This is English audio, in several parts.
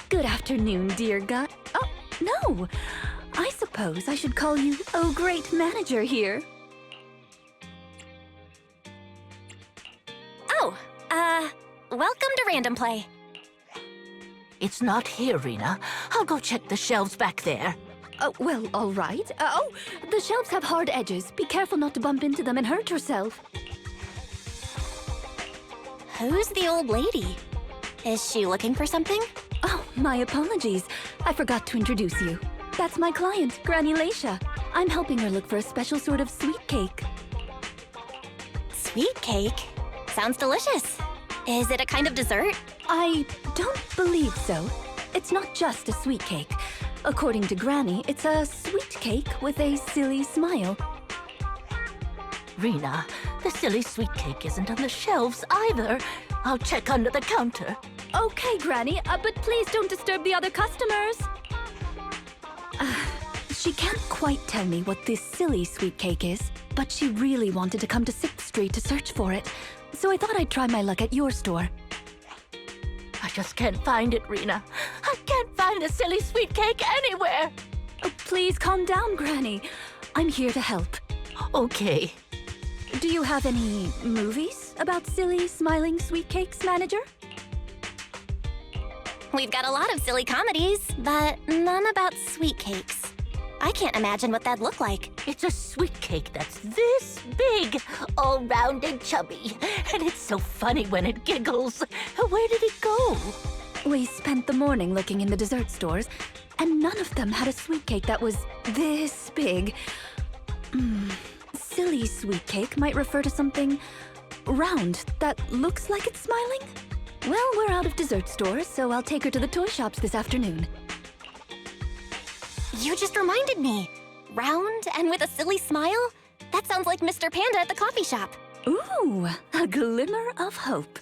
Good afternoon, dear guy. Oh, no. I suppose I should call you, oh, great manager here. Oh, welcome to Random Play. It's not here, Rina. I'll go check the shelves back there. Oh, well, all right. Oh, the shelves have hard edges. Be careful not to bump into them and hurt yourself. Who's the old lady? Is she looking for something? Oh, my apologies. I forgot to introduce you. That's my client, Granny Laisha. I'm helping her look for a special sort of sweet cake. Sweet cake? Sounds delicious. Is it a kind of dessert? I don't believe so. It's not just a sweet cake. According to Granny, it's a sweet cake with a silly smile. Rina, the silly sweet cake isn't on the shelves either. I'll check under the counter. Okay, Granny, but please don't disturb the other customers. She can't quite tell me what this silly sweet cake is, but she really wanted to come to 6th Street to search for it. So I thought I'd try my luck at your store. I just can't find it, Rina. I can't find the silly sweet cake anywhere. Oh, please calm down, Granny. I'm here to help. Okay. Do you have any movies about silly, smiling sweet cakes, manager? We've got a lot of silly comedies, but none about sweet cakes. I can't imagine what that'd look like. It's a sweet cake that's this big, all round and chubby. And it's so funny when it giggles. Where did it go? We spent the morning looking in the dessert stores, and none of them had a sweet cake that was this big. Silly sweet cake might refer to something round that looks like it's smiling. Well, we're out of dessert stores, so I'll take her to the toy shops this afternoon. You just reminded me. Round and with a silly smile? That sounds like Mr. Panda at the coffee shop. Ooh, a glimmer of hope.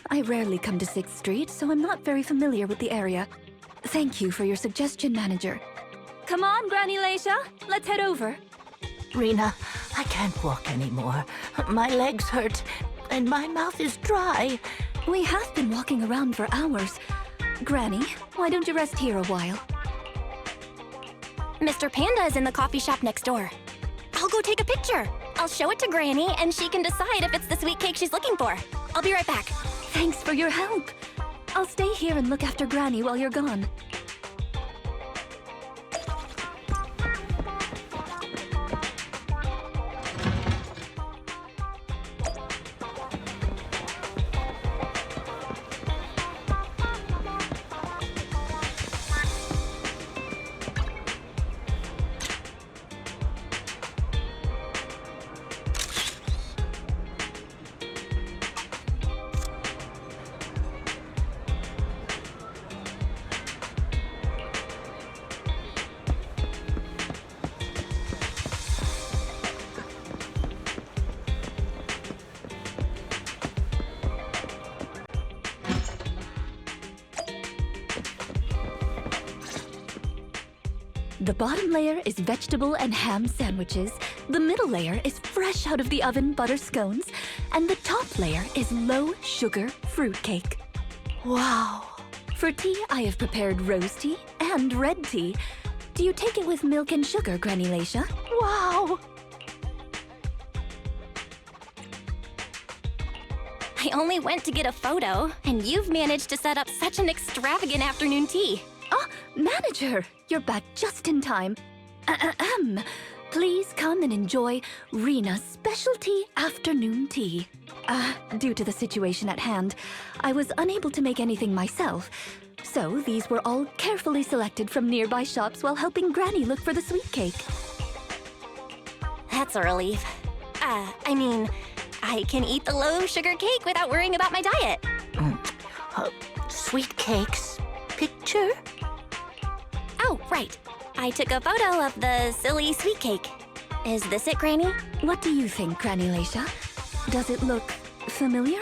I rarely come to 6th Street, so I'm not very familiar with the area. Thank you for your suggestion, manager. Come on, Granny Laisha. Let's head over. Rina, I can't walk anymore. My legs hurt, and my mouth is dry. We have been walking around for hours. Granny, why don't you rest here a while? Mr. Panda is in the coffee shop next door. I'll go take a picture. I'll show it to Granny, and she can decide if it's the sweet cake she's looking for. I'll be right back. Thanks for your help. I'll stay here and look after Granny while you're gone. The bottom layer is vegetable and ham sandwiches, the middle layer is fresh out of the oven butter scones, and the top layer is low-sugar fruitcake. Wow. For tea, I have prepared rose tea and red tea. Do you take it with milk and sugar, Granny Laisha? Wow. I only went to get a photo, and you've managed to set up such an extravagant afternoon tea. Ah, manager, you're back just in time. Please come and enjoy Rina's specialty afternoon tea. Due to the situation at hand, I was unable to make anything myself. So these were all carefully selected from nearby shops while helping Granny look for the sweet cake. That's a relief. I can eat the low-sugar cake without worrying about my diet. Sweet cakes. Picture? Oh, right. I took a photo of the silly sweet cake. Is this it, Granny? What do you think, Granny Laisha? Does it look familiar?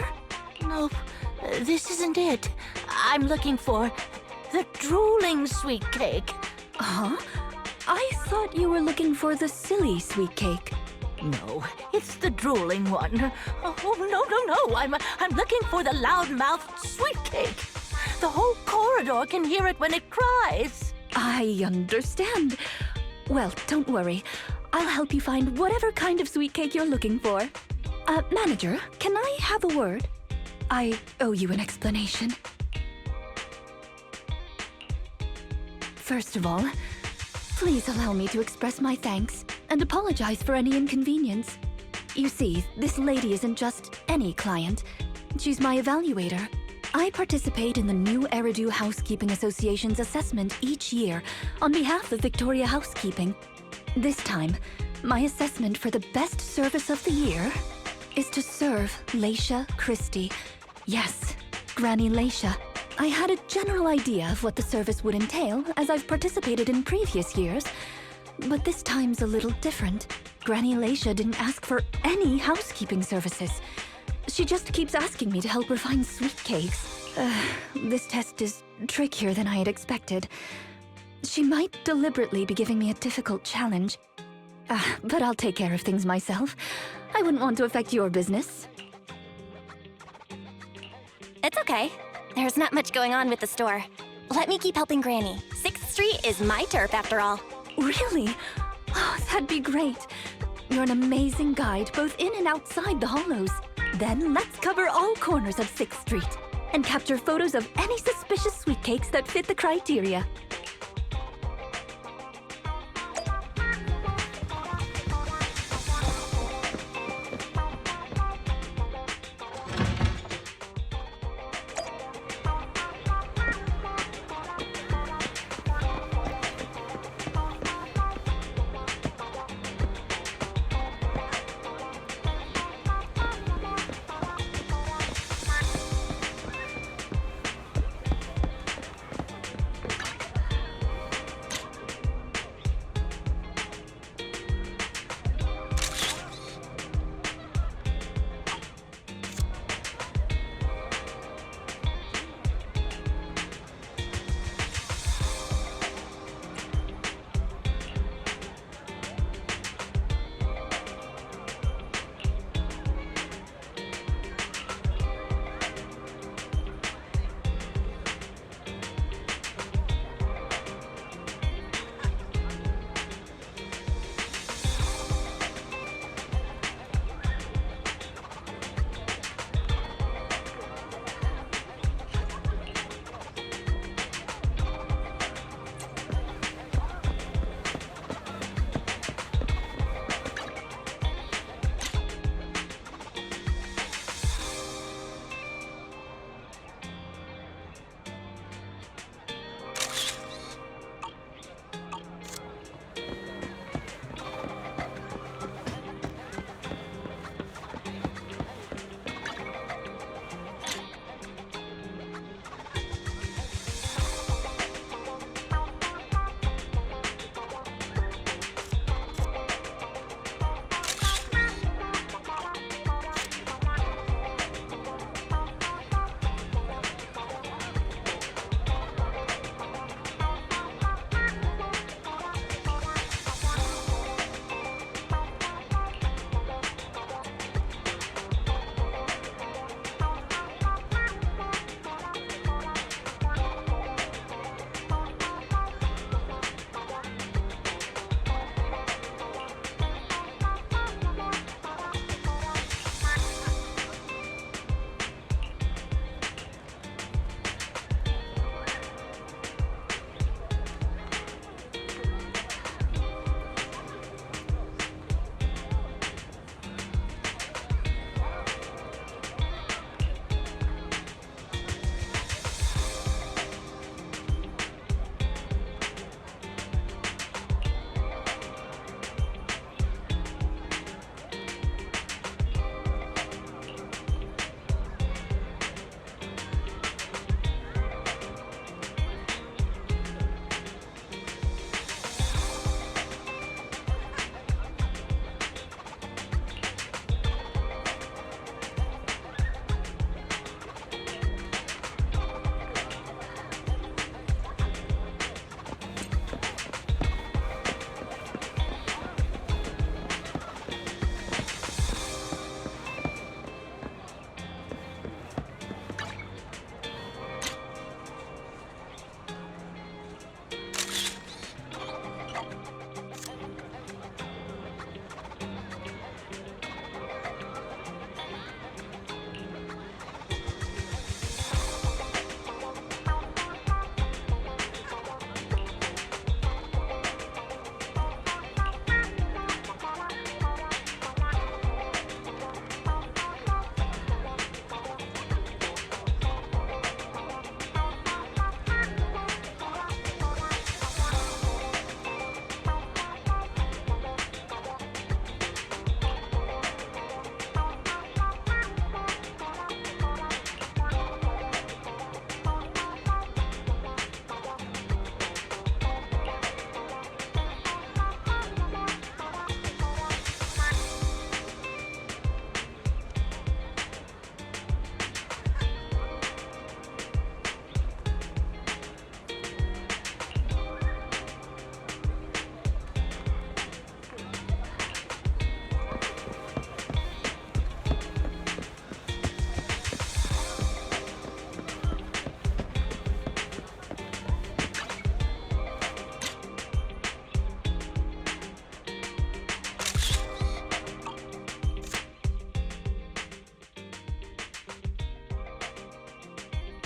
Nope, this isn't it. I'm looking for the drooling sweet cake. Huh? I thought you were looking for the silly sweet cake. No, it's the drooling one. Oh, no. I'm looking for the loud-mouthed sweet cake. The whole corridor can hear it when it cries. I understand. Well, don't worry. I'll help you find whatever kind of sweet cake you're looking for. Manager, can I have a word? I owe you an explanation. First of all, please allow me to express my thanks and apologize for any inconvenience. You see, this lady isn't just any client. She's my evaluator. I participate in the new Eridu Housekeeping Association's assessment each year on behalf of Victoria Housekeeping. This time, my assessment for the best service of the year is to serve Leisha Christie. Yes, Granny Leisha. I had a general idea of what the service would entail, as I've participated in previous years. But this time's a little different. Granny Leisha didn't ask for any housekeeping services. She just keeps asking me to help her find sweet cakes. This test is trickier than I had expected. She might deliberately be giving me a difficult challenge. But I'll take care of things myself. I wouldn't want to affect your business. It's okay. There's not much going on with the store. Let me keep helping Granny. 6th Street is my turf, after all. Really? Oh, that'd be great. You're an amazing guide, both in and outside the hollows. Then let's cover all corners of 6th Street and capture photos of any suspicious sweet cakes that fit the criteria.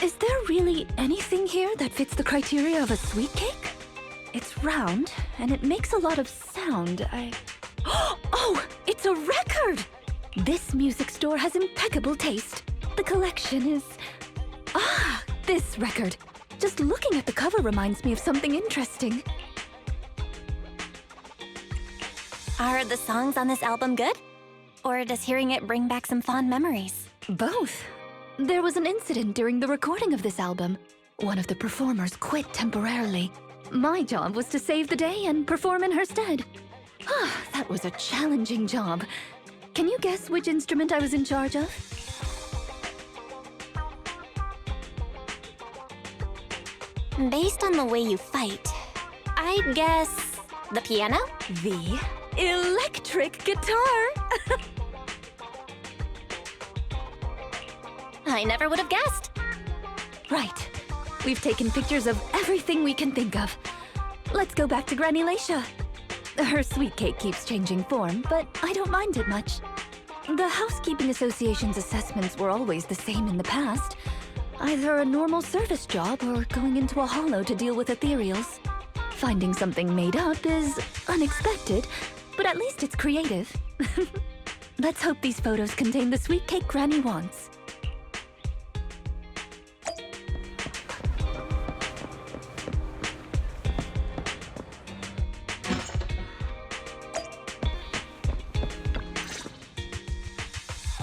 Is there really anything here that fits the criteria of a sweet cake? It's round, and it makes a lot of sound. Oh, it's a record! This music store has impeccable taste. The collection is... this record. Just looking at the cover reminds me of something interesting. Are the songs on this album good? Or does hearing it bring back some fond memories? Both. There was an incident during the recording of this album. One of the performers quit temporarily. My job was to save the day and perform in her stead. That was a challenging job. Can you guess which instrument I was in charge of? Based on the way you fight, I'd guess the piano? The electric guitar! I never would have guessed. Right. We've taken pictures of everything we can think of. Let's go back to Granny Leisha. Her sweet cake keeps changing form, but I don't mind it much. The Housekeeping Association's assessments were always the same in the past. Either a normal service job or going into a hollow to deal with ethereals. Finding something made up is unexpected, but at least it's creative. Let's hope these photos contain the sweet cake Granny wants.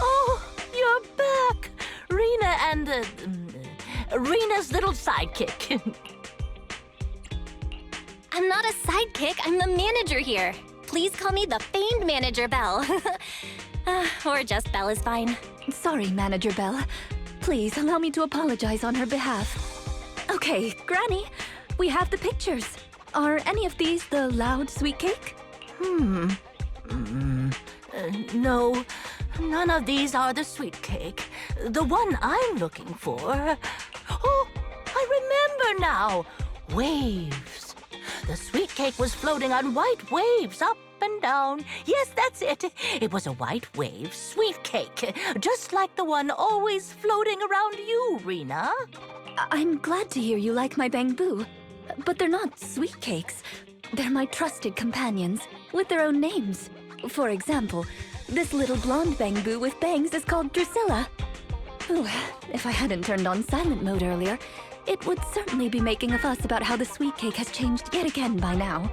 Oh, you're back! Rina and, Rina's little sidekick. I'm not a sidekick, I'm the manager here. Please call me the famed manager, Belle. Or just Belle is fine. Sorry, Manager Belle. Please allow me to apologize on her behalf. Okay, Granny, we have the pictures. Are any of these the loud sweet cake? No, none of these are the sweet cake. The one I'm looking for... Oh, I remember now. Waves. The sweet cake was floating on white waves up and down. Yes, that's it. It was a white wave sweet cake, just like the one always floating around you, Rina. I'm glad to hear you like my bamboo, but they're not sweet cakes. They're my trusted companions, with their own names. For example, this little blonde bamboo with bangs is called Drusilla. Ooh, if I hadn't turned on silent mode earlier, it would certainly be making a fuss about how the sweet cake has changed yet again by now.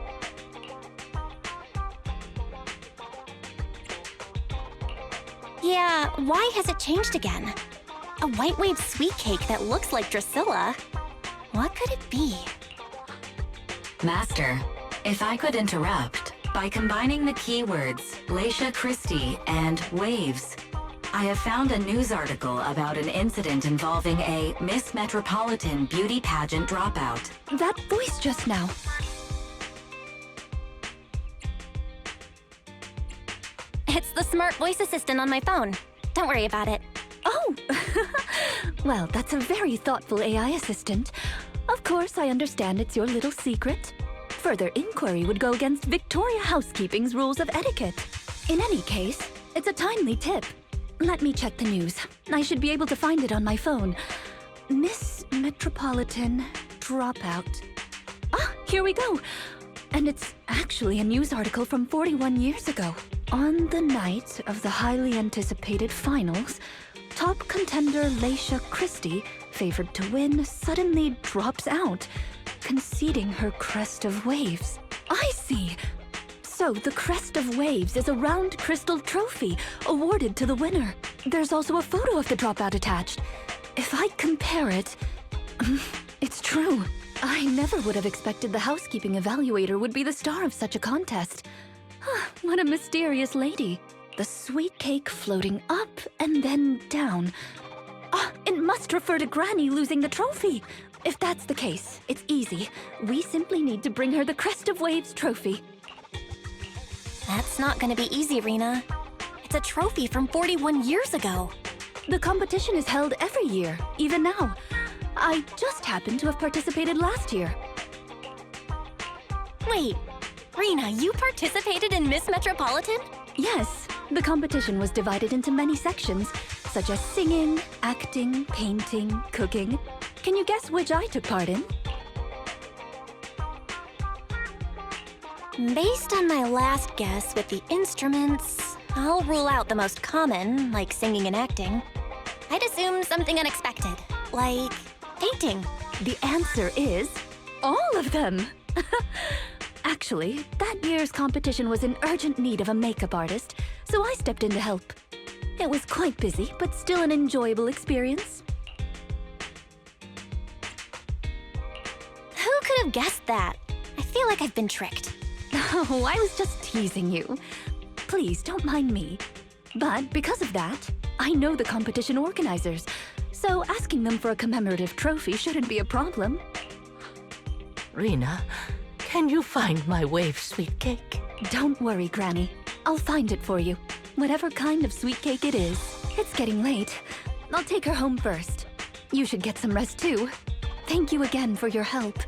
Yeah, why has it changed again? A white wave sweet cake that looks like Drusilla? What could it be? Master, if I could interrupt, by combining the keywords Leisha Christie and waves, I have found a news article about an incident involving a Miss Metropolitan beauty pageant dropout. That voice just now. It's the smart voice assistant on my phone. Don't worry about it. Oh! Well, that's a very thoughtful AI assistant. Of course, I understand it's your little secret. Further inquiry would go against Victoria Housekeeping's rules of etiquette. In any case, it's a timely tip. Let me check the news. I should be able to find it on my phone. Miss Metropolitan dropout. Ah, here we go. And it's actually a news article from 41 years ago. On the night of the highly anticipated finals, top contender Leisha Christie, favored to win, suddenly drops out, conceding her crest of waves. I see. So the crest of waves is a round crystal trophy awarded to the winner. There's also a photo of the dropout attached. If I compare it, it's true. I never would have expected the housekeeping evaluator would be the star of such a contest. What a mysterious lady. The sweet cake floating up and then down. It must refer to Granny losing the trophy. If that's the case, it's easy. We simply need to bring her the Crest of Waves trophy. That's not gonna be easy, Rina. It's a trophy from 41 years ago. The competition is held every year, even now. I just happened to have participated last year. Wait, Rina, you participated in Miss Metropolitan? Yes, the competition was divided into many sections, such as singing, acting, painting, cooking. Can you guess which I took part in? Based on my last guess with the instruments, I'll rule out the most common, like singing and acting. I'd assume something unexpected, like painting. The answer is all of them. Actually, that year's competition was in urgent need of a makeup artist, so I stepped in to help. It was quite busy, but still an enjoyable experience. Who could have guessed that? I feel like I've been tricked. Oh, I was just teasing you. Please, don't mind me. But because of that, I know the competition organizers, so asking them for a commemorative trophy shouldn't be a problem. Rina, can you find my wave sweet cake? Don't worry, Granny. I'll find it for you. Whatever kind of sweet cake it is. It's getting late. I'll take her home first. You should get some rest too. Thank you again for your help.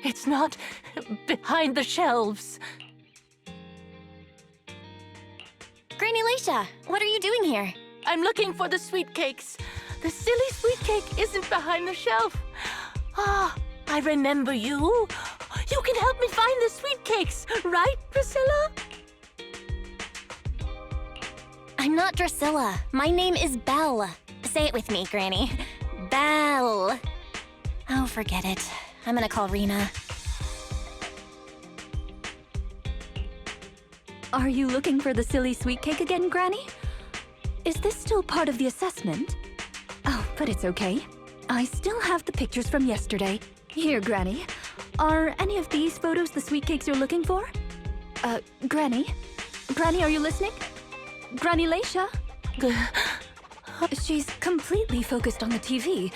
It's not behind the shelves. Granny Leisha, what are you doing here? I'm looking for the sweet cakes. The silly sweet cake isn't behind the shelf. Ah, I remember you. You can help me find the sweet cakes, right, Priscilla? I'm not Drusilla. My name is Belle. Say it with me, Granny. Belle. Oh, forget it. I'm gonna call Rina. Are you looking for the silly sweet cake again, Granny? Is this still part of the assessment? Oh, but it's okay. I still have the pictures from yesterday. Here, Granny. Are any of these photos the sweet cakes you're looking for? Granny? Granny, are you listening? Granny Leisha? She's completely focused on the TV.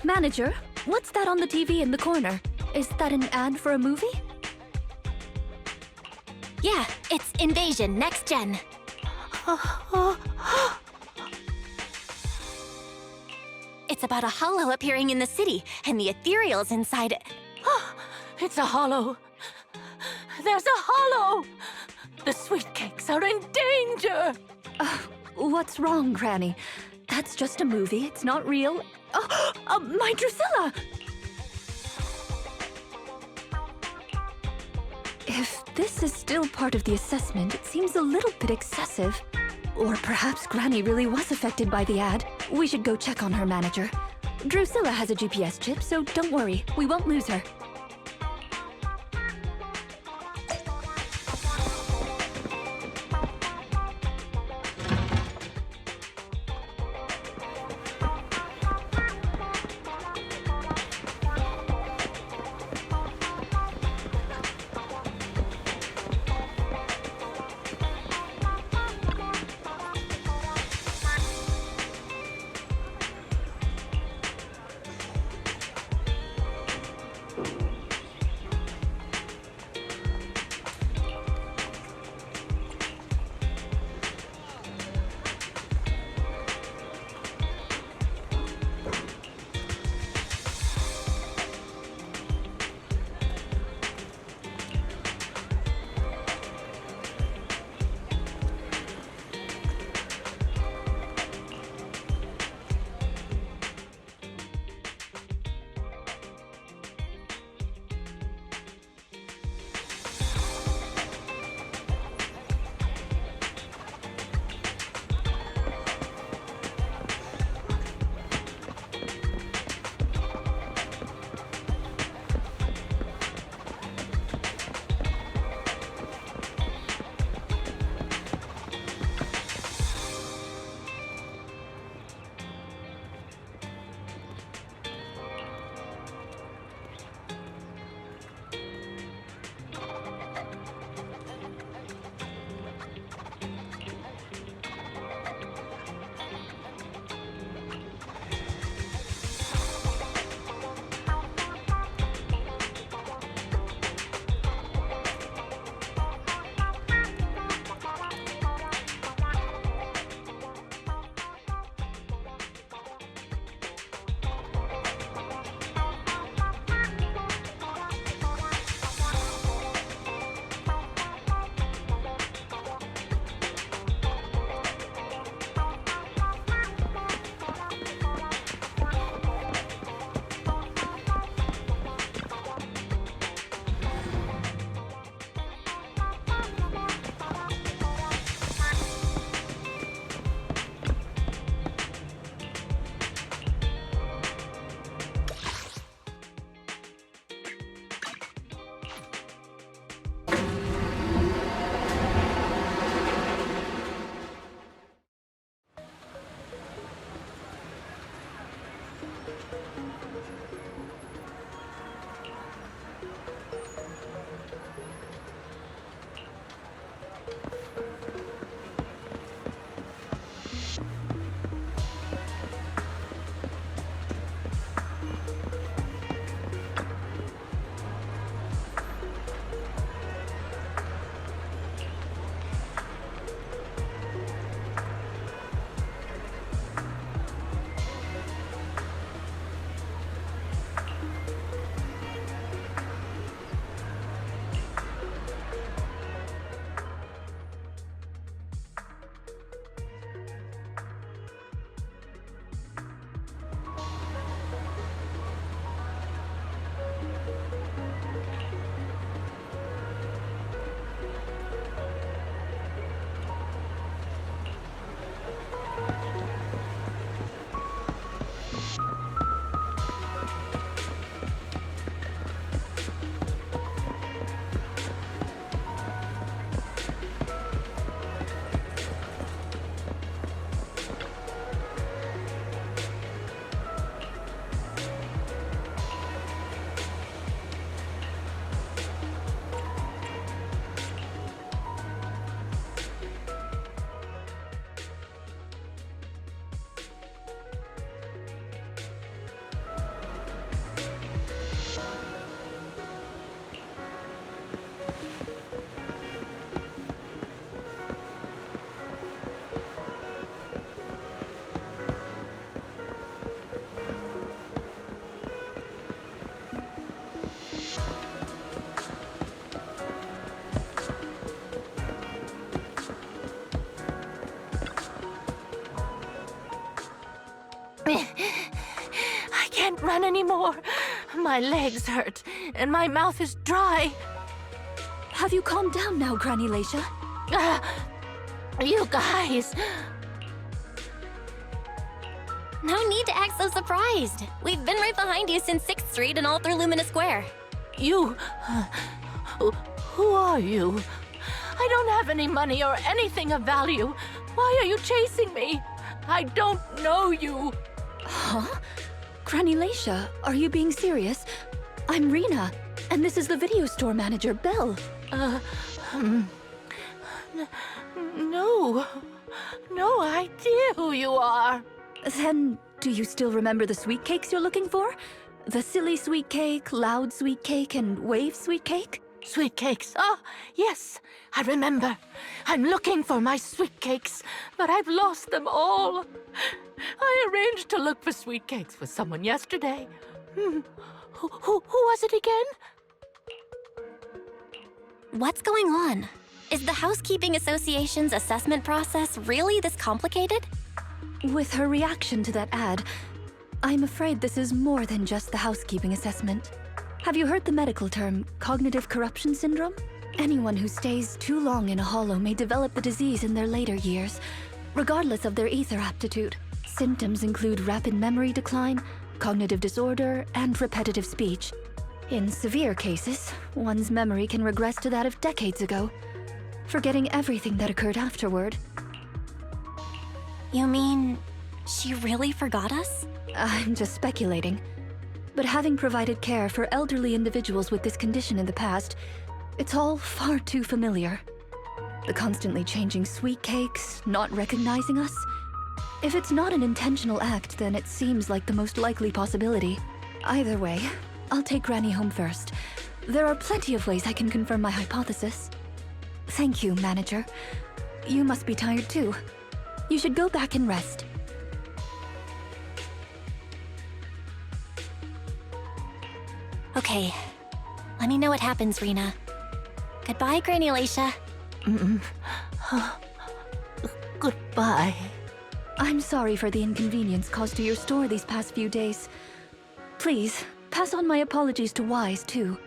Manager, what's that on the TV in the corner? Is that an ad for a movie? Yeah, it's Invasion Next Gen. It's about a hollow appearing in the city, and the ethereal's inside it. It's a hollow. There's a hollow. The sweet cakes are in danger. What's wrong, Granny? That's just a movie. It's not real. My Drusilla! If this is still part of the assessment, it seems a little bit excessive. Or perhaps Granny really was affected by the ad. We should go check on her manager. Drusilla has a GPS chip, so don't worry. We won't lose her. I can't run anymore. My legs hurt, and my mouth is dry. Have you calmed down now, Granny Leisha? You guys! No need to act so surprised. We've been right behind you since 6th Street and all through Lumina Square. You... who are you? I don't have any money or anything of value. Why are you chasing me? I don't know you. Huh? Granny Leisha, are you being serious? I'm Rina, and this is the video store manager, Belle. No. No idea who you are. Then, do you still remember the sweet cakes you're looking for? The silly sweet cake, loud sweet cake, and wave sweet cake? Sweet cakes. Ah, yes, I remember. I'm looking for my sweet cakes, but I've lost them all. I arranged to look for sweet cakes with someone yesterday. Who was it again? What's going on? Is the Housekeeping Association's assessment process really this complicated? With her reaction to that ad, I'm afraid this is more than just the housekeeping assessment. Have you heard the medical term, cognitive corruption syndrome? Anyone who stays too long in a hollow may develop the disease in their later years, regardless of their ether aptitude. Symptoms include rapid memory decline, cognitive disorder, and repetitive speech. In severe cases, one's memory can regress to that of decades ago, forgetting everything that occurred afterward. You mean she really forgot us? I'm just speculating. But having provided care for elderly individuals with this condition in the past, it's all far too familiar. The constantly changing sweet cakes, not recognizing us. If it's not an intentional act, then it seems like the most likely possibility. Either way, I'll take Granny home first. There are plenty of ways I can confirm my hypothesis. Thank you, manager. You must be tired too. You should go back and rest. Okay. Let me know what happens, Rina. Goodbye, Granny Leisha. Goodbye. I'm sorry for the inconvenience caused to your store these past few days. Please, pass on my apologies to Wise, too.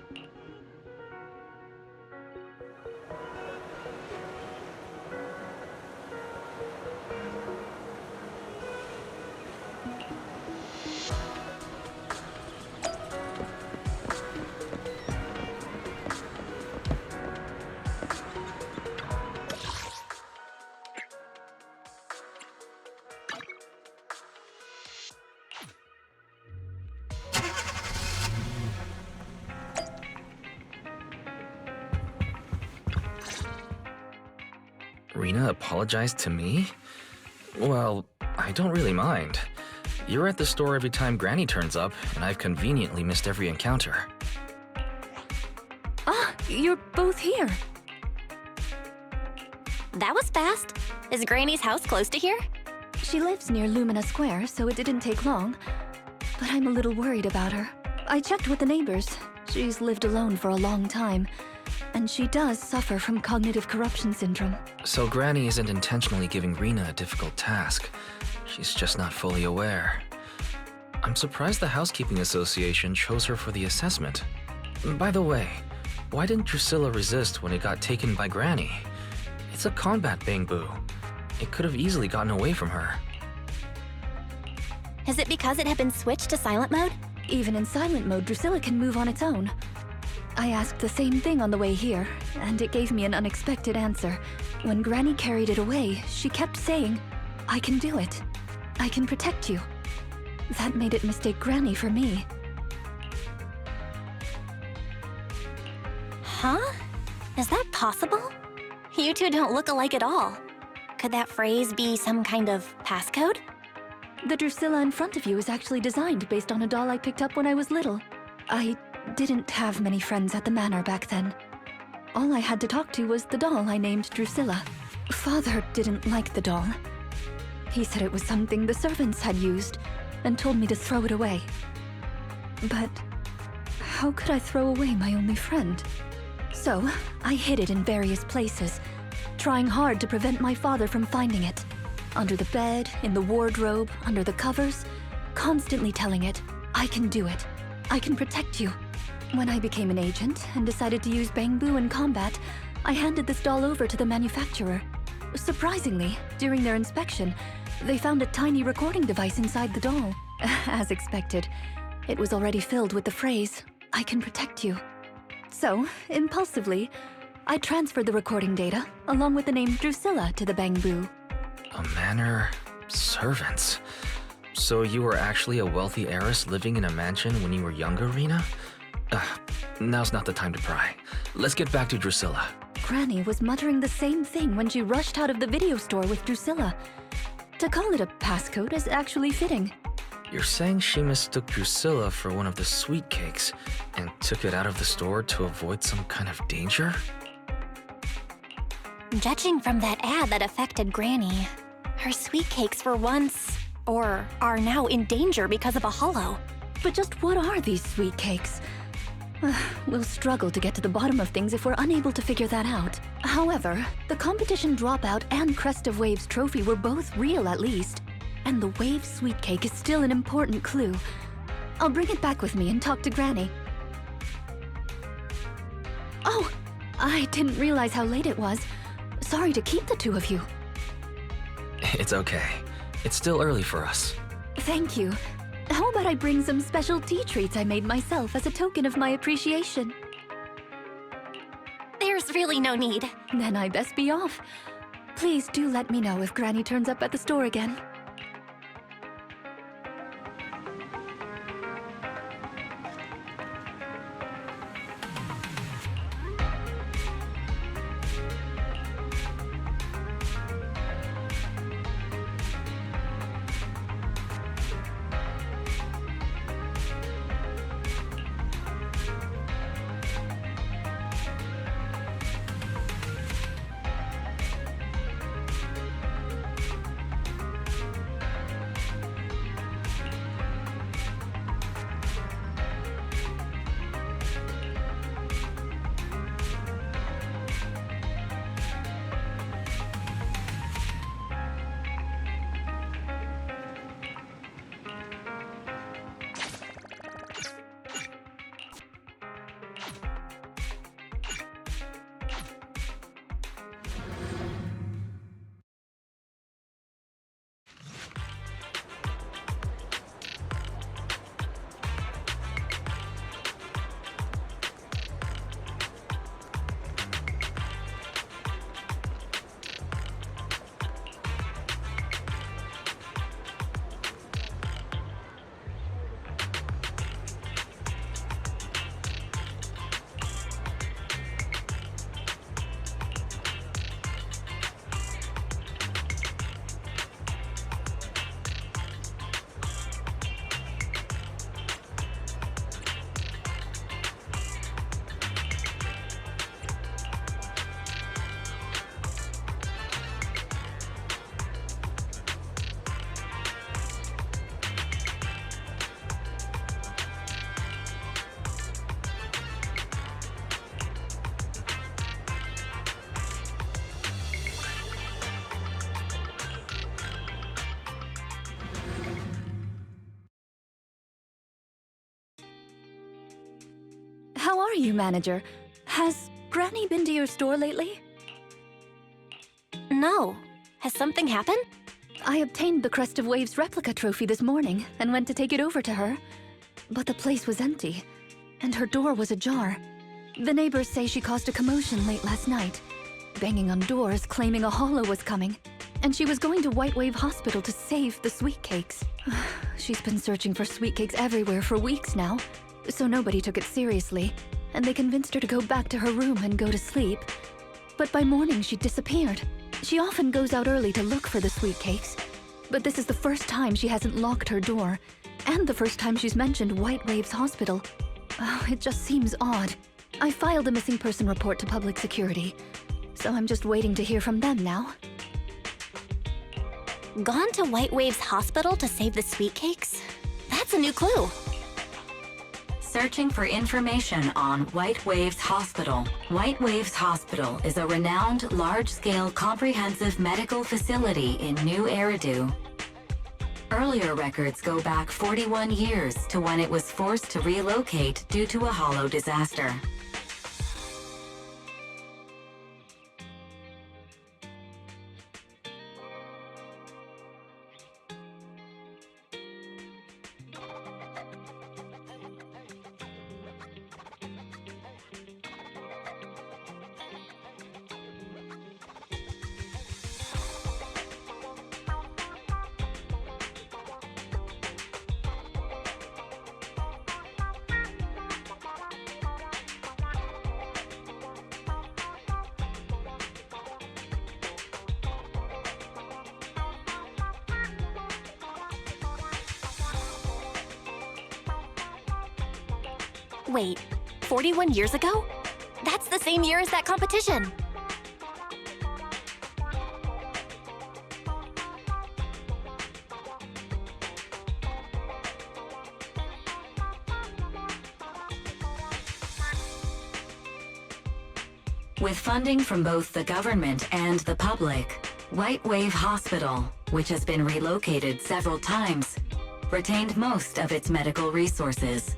Rina apologized to me? Well, I don't really mind. You're at the store every time Granny turns up, and I've conveniently missed every encounter. Ah, you're both here. That was fast. Is Granny's house close to here? She lives near Lumina Square, so it didn't take long. But I'm a little worried about her. I checked with the neighbors. She's lived alone for a long time, and she does suffer from cognitive corruption syndrome. So Granny isn't intentionally giving Rina a difficult task. She's just not fully aware. I'm surprised the Housekeeping Association chose her for the assessment. By the way, why didn't Drusilla resist when it got taken by Granny? It's a combat bang-boo. It could have easily gotten away from her. Is it because it had been switched to silent mode? Even in silent mode, Drusilla can move on its own. I asked the same thing on the way here, and it gave me an unexpected answer. When Granny carried it away, she kept saying, "I can do it. I can protect you." That made it mistake Granny for me. Huh? Is that possible? You two don't look alike at all. Could that phrase be some kind of passcode? The Drusilla in front of you is actually designed based on a doll I picked up when I was little. I didn't have many friends at the manor back then. All I had to talk to was the doll I named Drusilla. Father didn't like the doll. He said it was something the servants had used and told me to throw it away. But how could I throw away my only friend? So I hid it in various places, trying hard to prevent my father from finding it. Under the bed, in the wardrobe, under the covers, constantly telling it, "I can do it. I can protect you." When I became an agent and decided to use bang-boo in combat, I handed this doll over to the manufacturer. Surprisingly, during their inspection, they found a tiny recording device inside the doll. As expected, it was already filled with the phrase, "I can protect you." So, impulsively, I transferred the recording data, along with the name Drusilla, to the Bangbu. A manor... servants. So you were actually a wealthy heiress living in a mansion when you were younger, Rina? Now's not the time to pry. Let's get back to Drusilla. Granny was muttering the same thing when she rushed out of the video store with Drusilla. To call it a passcode is actually fitting. You're saying she mistook Drusilla for one of the sweet cakes and took it out of the store to avoid some kind of danger? Judging from that ad that affected Granny, her sweet cakes were once, or are now in danger because of a hollow. But just what are these sweet cakes? We'll struggle to get to the bottom of things if we're unable to figure that out. However, the competition dropout and Crest of Waves trophy were both real at least. And the Wave sweet cake is still an important clue. I'll bring it back with me and talk to Granny. Oh, I didn't realize how late it was. Sorry to keep the two of you. It's okay. It's still early for us. Thank you. How about I bring some special tea treats I made myself as a token of my appreciation? There's really no need. Then I best be off. Please do let me know if Granny turns up at the store again. How are you, manager? Has Granny been to your store lately? No. Has something happened? I obtained the Crest of Waves replica trophy this morning and went to take it over to her. But the place was empty, and her door was ajar. The neighbors say she caused a commotion late last night, banging on doors claiming a hollow was coming, and she was going to White Wave Hospital to save the sweet cakes. She's been searching for sweet cakes everywhere for weeks now, so nobody took it seriously, and they convinced her to go back to her room and go to sleep. But by morning, she disappeared. She often goes out early to look for the sweet cakes, but this is the first time she hasn't locked her door, and the first time she's mentioned White Waves Hospital. Oh, it just seems odd. I filed a missing person report to public security, so I'm just waiting to hear from them now. Gone to White Waves Hospital to save the sweet cakes? That's a new clue. Searching for information on White Waves Hospital. White Waves Hospital is a renowned, large-scale, comprehensive medical facility in New Eridu. Earlier records go back 41 years to when it was forced to relocate due to a hollow disaster. Wait, 41 years ago? That's the same year as that competition. With funding from both the government and the public, White Wave Hospital, which has been relocated several times, retained most of its medical resources.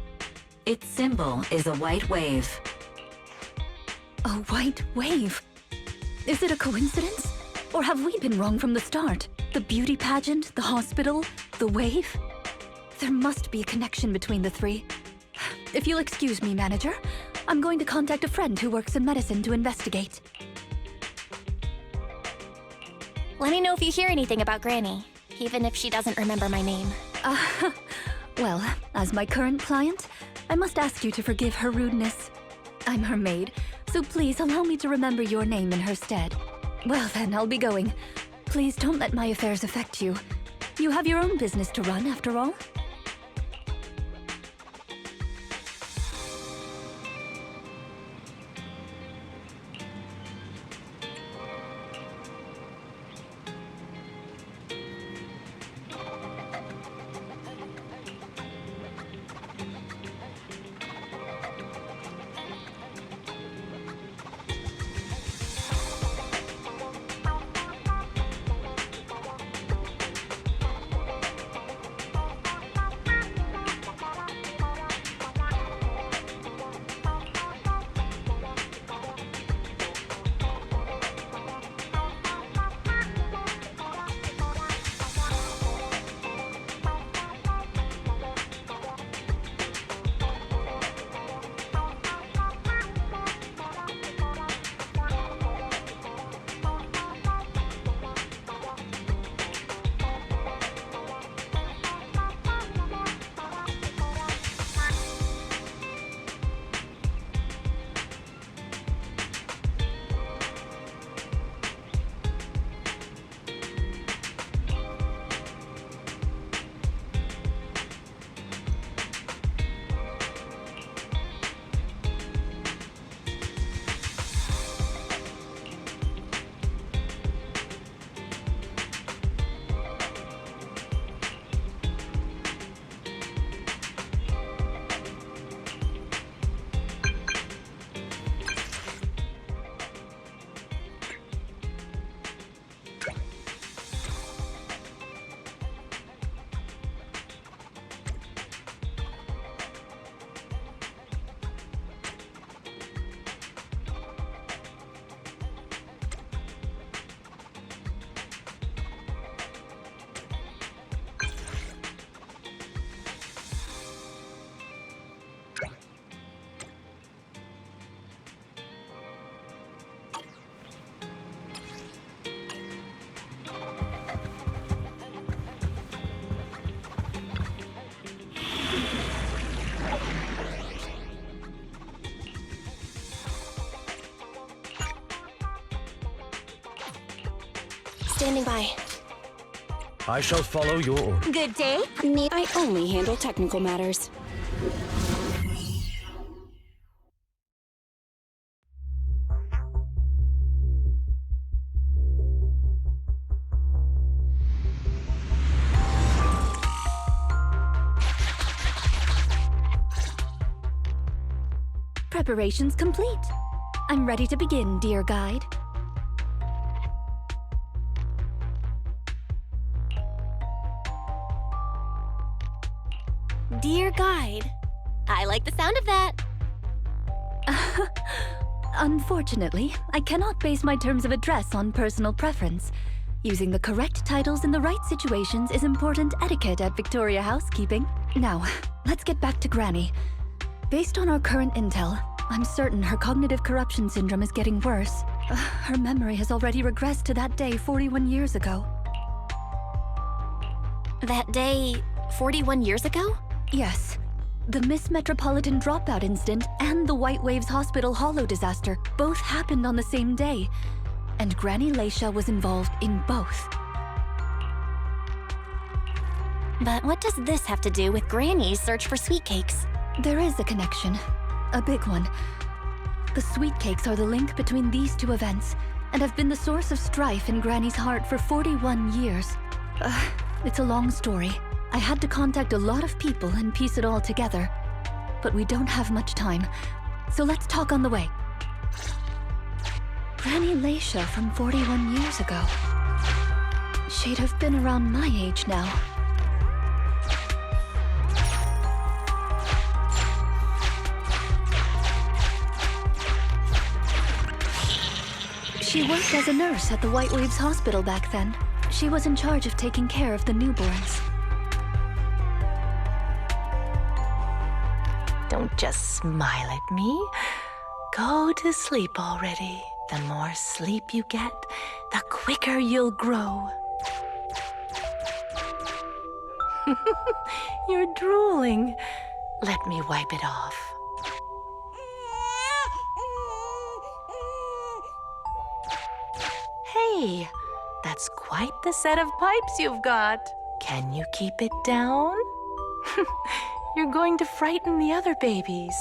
Its symbol is a white wave. A white wave? Is it a coincidence? Or have we been wrong from the start? The beauty pageant, the hospital, the wave? There must be a connection between the three. If you'll excuse me, manager, I'm going to contact a friend who works in medicine to investigate. Let me know if you hear anything about Granny, even if she doesn't remember my name. Well, as my current client, I must ask you to forgive her rudeness. I'm her maid, so please allow me to remember your name in her stead. Well then, I'll be going. Please don't let my affairs affect you. You have your own business to run, after all. Standing by. I shall follow your order. Good day. I only handle technical matters. Preparations complete. I'm ready to begin, dear guide. Dear guide. I like the sound of that. Unfortunately, I cannot base my terms of address on personal preference. Using the correct titles in the right situations is important etiquette at Victoria Housekeeping. Now, let's get back to Granny. Based on our current intel, I'm certain her cognitive corruption syndrome is getting worse. Her memory has already regressed to that day 41 years ago. That day, 41 years ago? Yes. The Miss Metropolitan dropout incident and the White Waves Hospital Hollow disaster both happened on the same day. And Granny Leisha was involved in both. But what does this have to do with Granny's search for sweet cakes? There is a connection. A big one. The sweet cakes are the link between these two events and have been the source of strife in Granny's heart for 41 years. It's a long story. I had to contact a lot of people and piece it all together. But we don't have much time, so let's talk on the way. Granny Leisha from 41 years ago. She'd have been around my age now. She worked as a nurse at the White Waves Hospital back then. She was in charge of taking care of the newborns. Don't just smile at me. Go to sleep already. The more sleep you get, the quicker you'll grow. You're drooling. Let me wipe it off. Hey, that's quite the set of pipes you've got. Can you keep it down? You're going to frighten the other babies.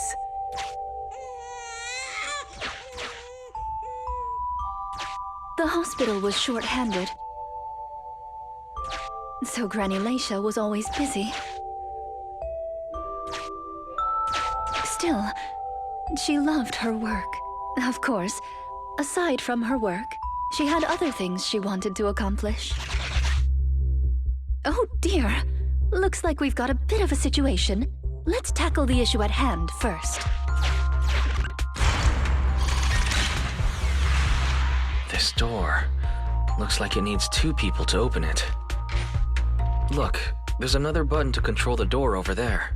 The hospital was short-handed, so Granny Leisha was always busy. Still, she loved her work. Of course, aside from her work, she had other things she wanted to accomplish. Oh dear, looks like we've got a bit of a situation. Let's tackle the issue at hand first. This door looks like it needs 2 people to open it. Look, there's another button to control the door over there.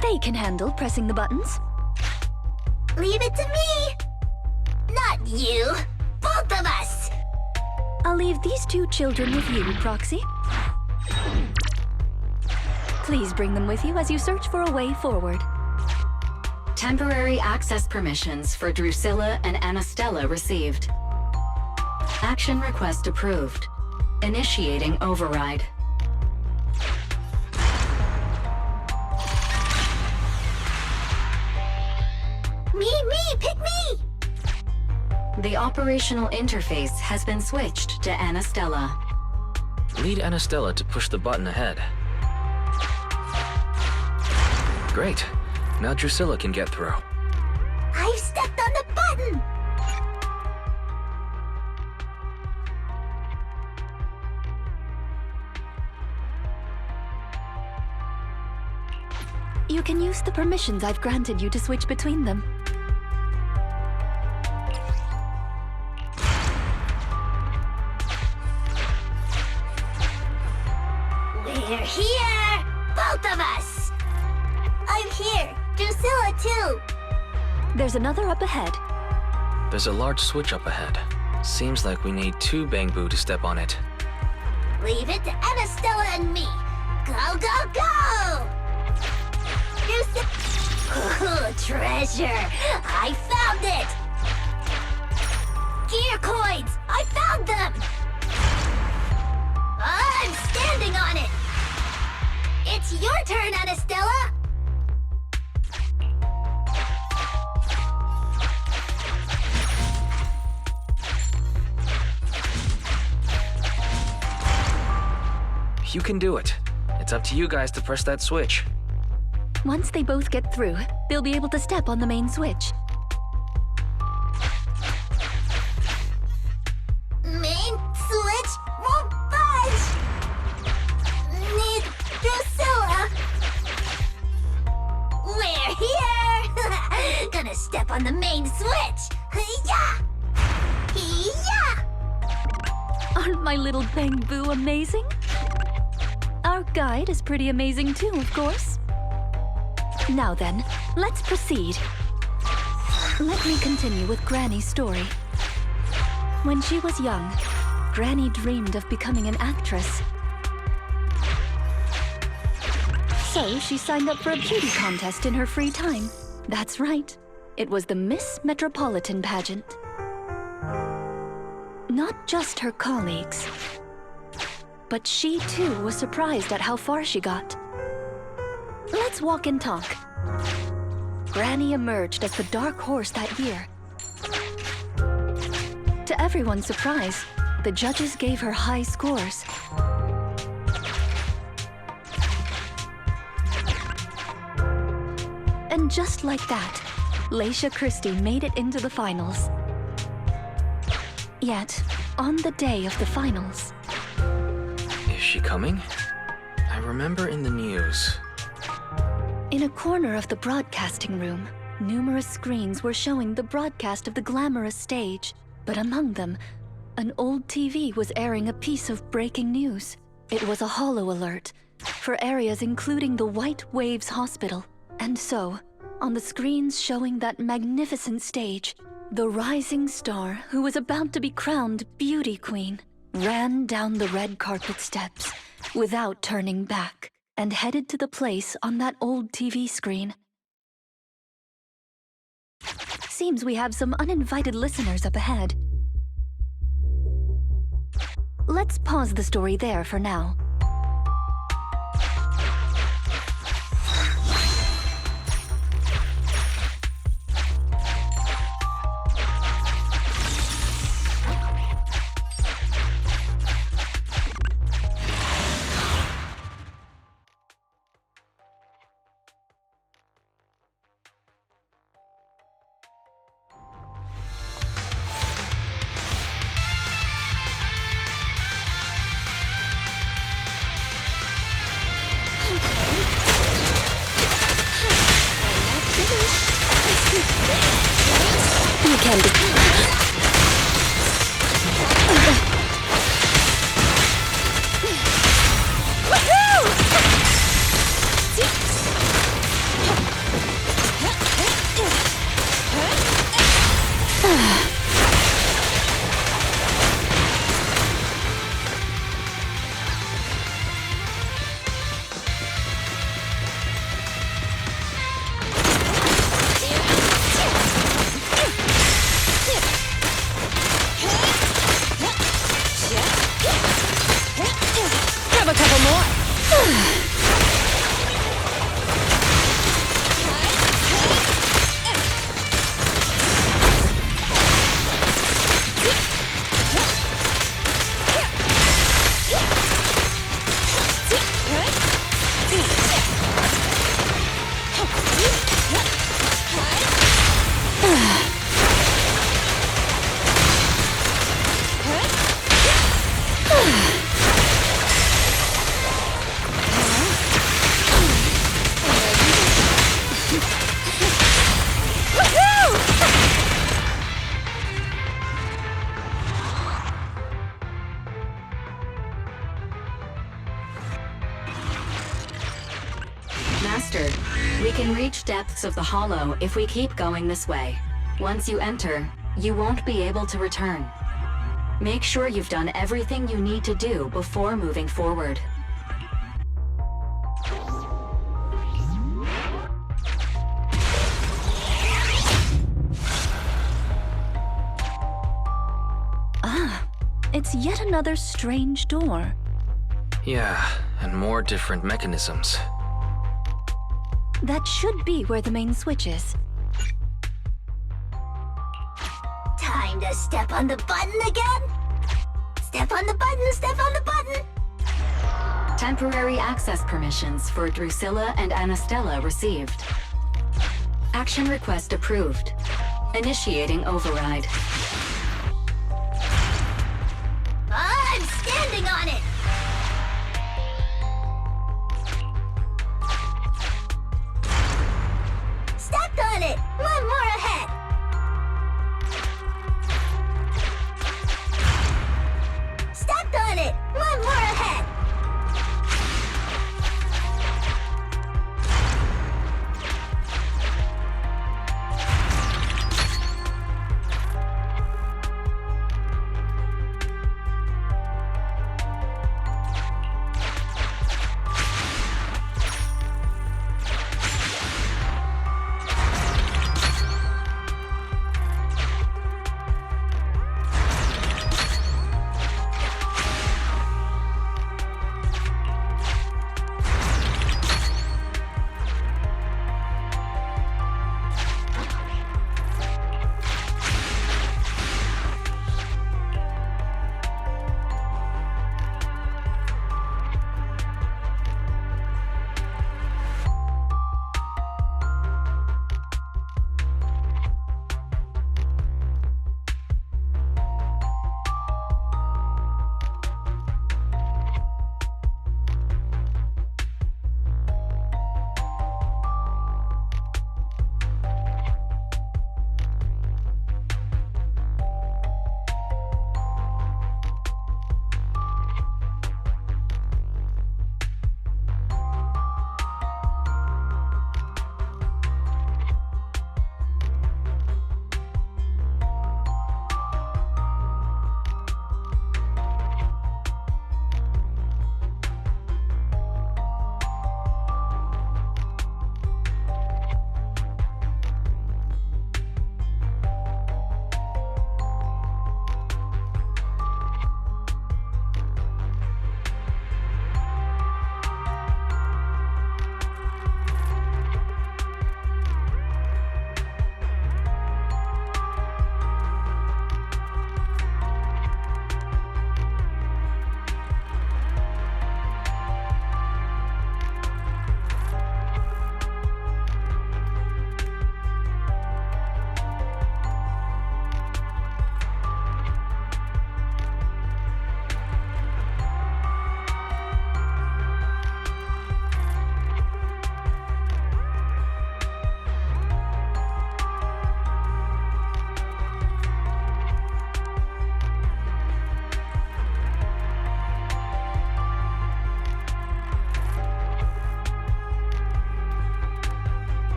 They can handle pressing the buttons. Leave it to me! Not you! Both of us! I'll leave these 2 children with you, Proxy. Please bring them with you as you search for a way forward. Temporary access permissions for Drusilla and Anastella received. Action request approved. Initiating override. Me, pick me! The operational interface has been switched to Anastella. Lead Anastella to push the button ahead. Great. Now Drusilla can get through. I've stepped on the button! You can use the permissions I've granted you to switch between them. We're here! Both of us! I'm here! Drusilla, too! There's another up ahead. There's a large switch up ahead. Seems like we need 2 Bangbu to step on it. Leave it to Anastella and me! Go, go, go! Ooh, treasure! I found it! Gear coins! I found them! I'm standing on it! It's your turn, Anastella! You can do it. It's up to you guys to press that switch. Once they both get through, they'll be able to step on the main switch. Main switch won't budge! Need Drusilla! We're here! Gonna step on the main switch! Yeah! Yeah! Aren't my little Bangbu amazing? Our guide is pretty amazing too, of course. Now then, let's proceed. Let me continue with Granny's story. When she was young, Granny dreamed of becoming an actress. So she signed up for a beauty contest in her free time. That's right. It was the Miss Metropolitan pageant. Not just her colleagues, but she too was surprised at how far she got. Let's walk and talk. Granny emerged as the dark horse that year. To everyone's surprise, the judges gave her high scores. And just like that, Laisha Christie made it into the finals. Yet, on the day of the finals... Is she coming? I remember in the news. In a corner of the broadcasting room, numerous screens were showing the broadcast of the glamorous stage. But among them, an old TV was airing a piece of breaking news. It was a holo alert for areas including the White Waves Hospital. And so, on the screens showing that magnificent stage, the rising star who was about to be crowned Beauty Queen ran down the red carpet steps without turning back and headed to the place on that old TV screen. Seems we have some uninvited listeners up ahead. Let's pause the story there for now. You can be. Grab a couple more. Master, we can reach depths of the hollow if we keep going this way. Once you enter, you won't be able to return. Make sure you've done everything you need to do before moving forward. It's yet another strange door. Yeah, and more different mechanisms. That should be where the main switch is. Time to step on the button again? Step on the button, step on the button! Temporary access permissions for Drusilla and Anastella received. Action request approved. Initiating override. I'm standing on it! Stepped on it! One more ahead! Stepped on it! One more ahead!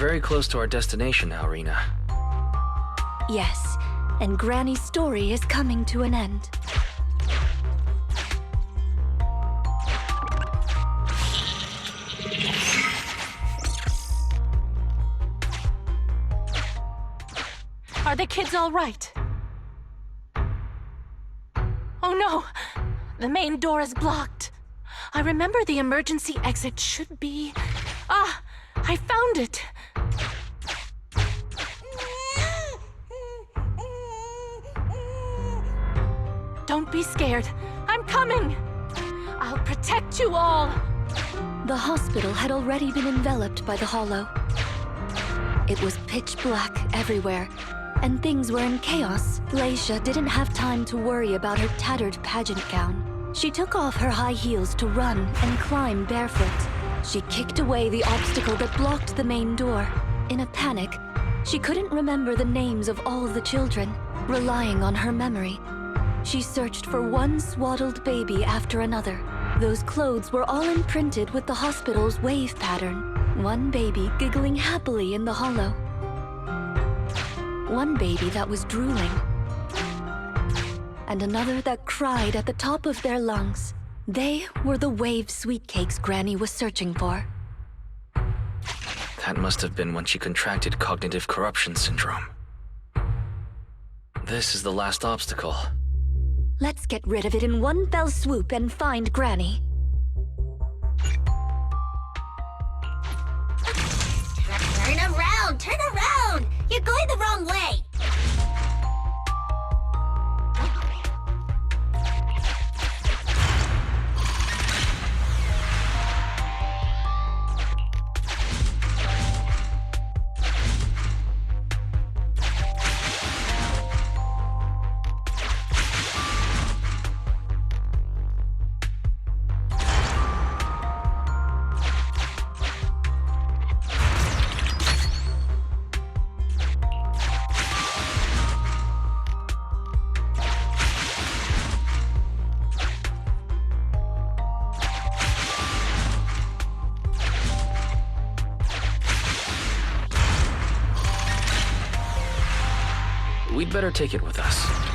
very close to our destination now, Rina. Yes, and Granny's story is coming to an end. Are the kids all right? Oh no! The main door is blocked. I remember the emergency exit should be... Ah! I found it! Don't be scared. I'm coming! I'll protect you all! The hospital had already been enveloped by the hollow. It was pitch black everywhere, and things were in chaos. Leisha didn't have time to worry about her tattered pageant gown. She took off her high heels to run and climb barefoot. She kicked away the obstacle that blocked the main door. In a panic, she couldn't remember the names of all the children. Relying on her memory, she searched for one swaddled baby after another. Those clothes were all imprinted with the hospital's wave pattern. One baby giggling happily in the hollow. One baby that was drooling. And another that cried at the top of their lungs. They were the wave sweet cakes Granny was searching for. That must have been when she contracted cognitive corruption syndrome. This is the last obstacle. Let's get rid of it in one fell swoop and find Granny. Turn around! Turn around! You're going the wrong way! We'd better take it with us.